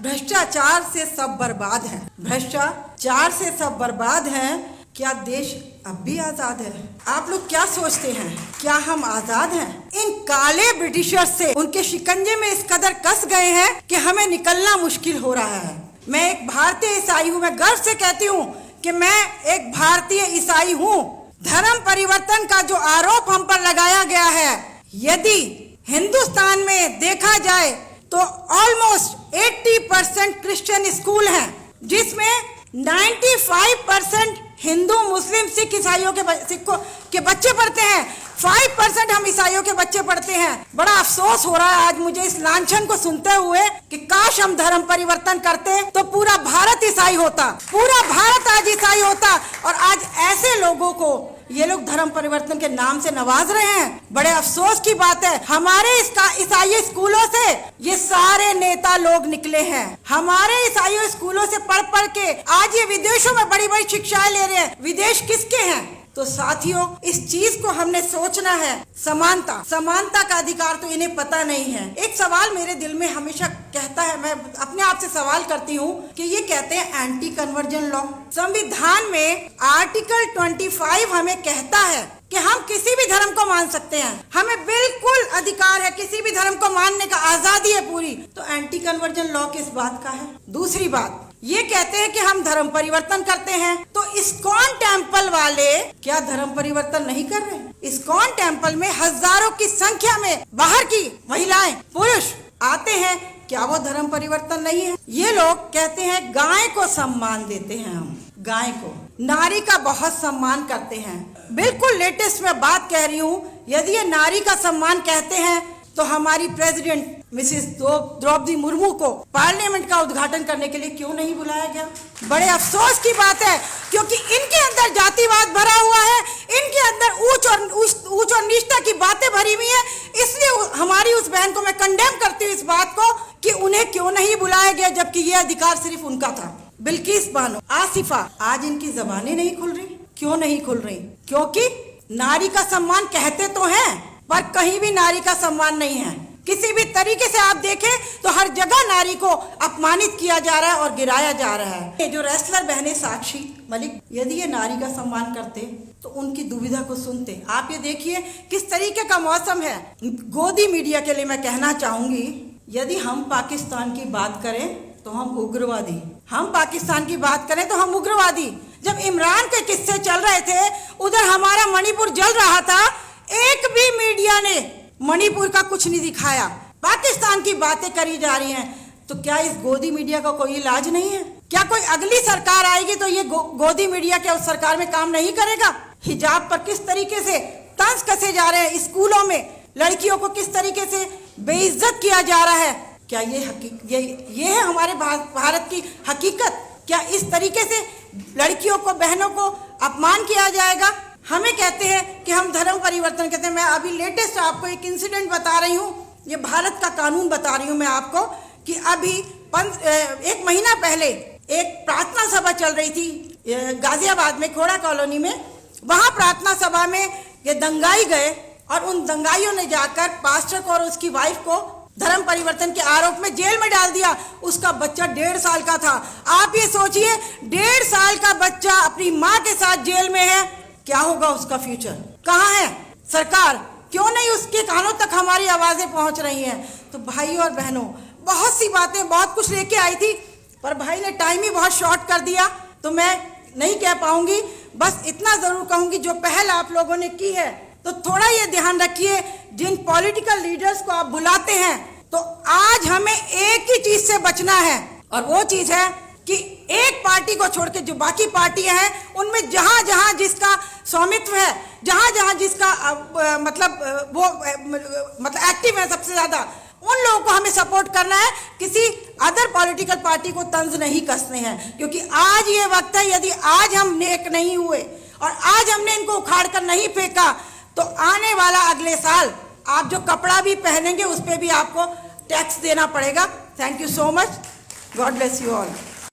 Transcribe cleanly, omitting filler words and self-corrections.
भ्रष्टाचार से सब बर्बाद है, भ्रष्टाचार से सब बर्बाद है। क्या देश अब भी आजाद है? आप लोग क्या सोचते हैं, क्या हम आजाद हैं? इन काले ब्रिटिशर्स से उनके शिकंजे में इस कदर कस गए हैं कि हमें निकलना मुश्किल हो रहा है। मैं एक भारतीय ईसाई हूँ, मैं गर्व से कहती हूँ कि मैं एक भारतीय ईसाई हूँ। धर्म परिवर्तन का जो आरोप हम पर लगाया गया है, यदि हिंदुस्तान में देखा जाए तो ऑलमोस्ट 80% क्रिश्चियन स्कूल हैं, जिसमें 95% हिंदू मुस्लिम सिख ईसाइयों के बच्चे पढ़ते हैं। 5% हम ईसाइयों के बच्चे पढ़ते हैं। बड़ा अफसोस हो रहा है आज मुझे इस लांछन को सुनते हुए कि काश हम धर्म परिवर्तन करते तो पूरा भारत ईसाई होता, पूरा भारत आज ईसाई होता। और आज ऐसे लोगों को ये लोग धर्म परिवर्तन के नाम से नवाज रहे हैं। बड़े अफसोस की बात है, हमारे ईसाई स्कूलों से ये सारे नेता लोग निकले हैं। हमारे ईसाई स्कूलों से पढ़ पढ़ के आज ये विदेशों में बड़ी बड़ी शिक्षाएं ले रहे हैं। विदेश किसके हैं? तो साथियों, इस चीज को हमने सोचना है। समानता का अधिकार तो इन्हें पता नहीं है। एक सवाल मेरे दिल में हमेशा कहता है, मैं अपने आप से सवाल करती हूँ कि ये कहते हैं एंटी कन्वर्जन लॉ। संविधान में आर्टिकल 25 हमें कहता है कि हम किसी भी धर्म को मान सकते हैं, हमें बिल्कुल अधिकार है, किसी भी धर्म को मानने का आजादी है पूरी। तो एंटी कन्वर्जन लॉ किस बात का है? दूसरी बात, ये कहते हैं कि हम धर्म परिवर्तन करते हैं, तो इस्कॉन टेम्पल वाले क्या धर्म परिवर्तन नहीं कर रहे? इस्कॉन टेम्पल में हजारों की संख्या में बाहर की महिलाएं पुरुष आते हैं, क्या वो धर्म परिवर्तन नहीं है? ये लोग कहते हैं गाय को सम्मान देते हैं, हम गाय को, नारी का बहुत सम्मान करते हैं। बिल्कुल लेटेस्ट में बात कह रही हूँ, यदि ये नारी का सम्मान कहते हैं तो हमारी प्रेसिडेंट मिसेस द्रौपदी मुर्मू को पार्लियामेंट का उद्घाटन करने के लिए क्यों नहीं बुलाया गया? बड़े अफसोस की बात है, क्योंकि इनके अंदर जातिवाद भरा हुआ है, इनके अंदर ऊंच और नीचता की बातें भरी हुई है। इसलिए हमारी उस बहन को मैं कंडेम करती हूँ इस बात को कि उन्हें क्यों नहीं बुलाया गया, जबकि ये अधिकार सिर्फ उनका था। बिल्किस बानो, आसिफा, आज इनकी जबानें नहीं खुल रही। क्यों नहीं खुल रही? क्योंकि नारी का सम्मान कहते तो हैं, पर कहीं भी नारी का सम्मान नहीं है। किसी भी तरीके से आप देखें तो हर जगह नारी को अपमानित किया जा रहा है और गिराया जा रहा है। ये जो रेसलर बहने साक्षी मलिक, यदि ये नारी का सम्मान करते तो उनकी दुविधा को सुनते। आप ये देखिए किस तरीके का मौसम है। गोदी मीडिया के लिए मैं कहना चाहूंगी, यदि हम पाकिस्तान की बात करें तो हम उग्रवादी, हम पाकिस्तान की बात करें तो हम उग्रवादी। जब इमरान के किस्से चल रहे थे, उधर हमारा मणिपुर जल रहा था, एक भी मीडिया ने मणिपुर का कुछ नहीं दिखाया। पाकिस्तान की बातें करी जा रही हैं। तो क्या इस गोदी मीडिया का कोई इलाज नहीं है? क्या कोई अगली सरकार आएगी तो ये गोदी मीडिया क्या उस सरकार में काम नहीं करेगा? हिजाब पर किस तरीके से तंज कसे जा रहे हैं, स्कूलों में लड़कियों को किस तरीके से बेइज्जत किया जा रहा है, क्या ये है हमारे भारत की हकीकत? क्या इस तरीके से लड़कियों को, बहनों को अपमान किया जाएगा? हमें कहते हैं कि हम धर्म परिवर्तन कहते हैं। मैं अभी लेटेस्ट आपको एक इंसिडेंट बता रही हूँ, ये भारत का कानून बता रही हूँ मैं आपको, कि अभी 1 महीना पहले एक प्रार्थना सभा चल रही थी गाजियाबाद में, खोड़ा कॉलोनी में। वहाँ प्रार्थना सभा में ये दंगाई गए और उन दंगाइयों ने जाकर पास्टर को और उसकी वाइफ को धर्म परिवर्तन के आरोप में जेल में डाल दिया। उसका बच्चा 1.5 साल का था। आप ये सोचिए, 1.5 साल का बच्चा अपनी माँ के साथ जेल में है, क्या होगा उसका फ्यूचर? कहाँ है सरकार? क्यों नहीं उसके कानों तक हमारी आवाजें पहुंच रही हैं? तो भाई और बहनों, बहुत सी बातें, बहुत कुछ लेके आई थी, पर भाई ने टाइम ही बहुत शॉर्ट कर दिया, तो मैं नहीं कह पाऊंगी। बस इतना जरूर कहूंगी, जो पहल आप लोगों ने की है, तो थोड़ा ये ध्यान रखिए, जिन पॉलिटिकल लीडर्स को आप बुलाते हैं, तो आज हमें एक ही चीज से बचना है, और वो चीज है कि एक पार्टी को छोड़ के जो बाकी पार्टियां हैं, उनमें जहां जहां जिसका स्वामित्व है, जहां जहां जिसका मतलब एक्टिव है सबसे ज्यादा, उन लोगों को हमें सपोर्ट करना है। किसी अदर पॉलिटिकल पार्टी को तंज नहीं कसने हैं, क्योंकि आज ये वक्त है, यदि आज हम नेक नहीं हुए और आज हमने इनको उखाड़ कर नहीं फेंका, तो आने वाला अगले साल आप जो कपड़ा भी पहनेंगे उस पर भी आपको टैक्स देना पड़ेगा। Thank you so much. God bless you all.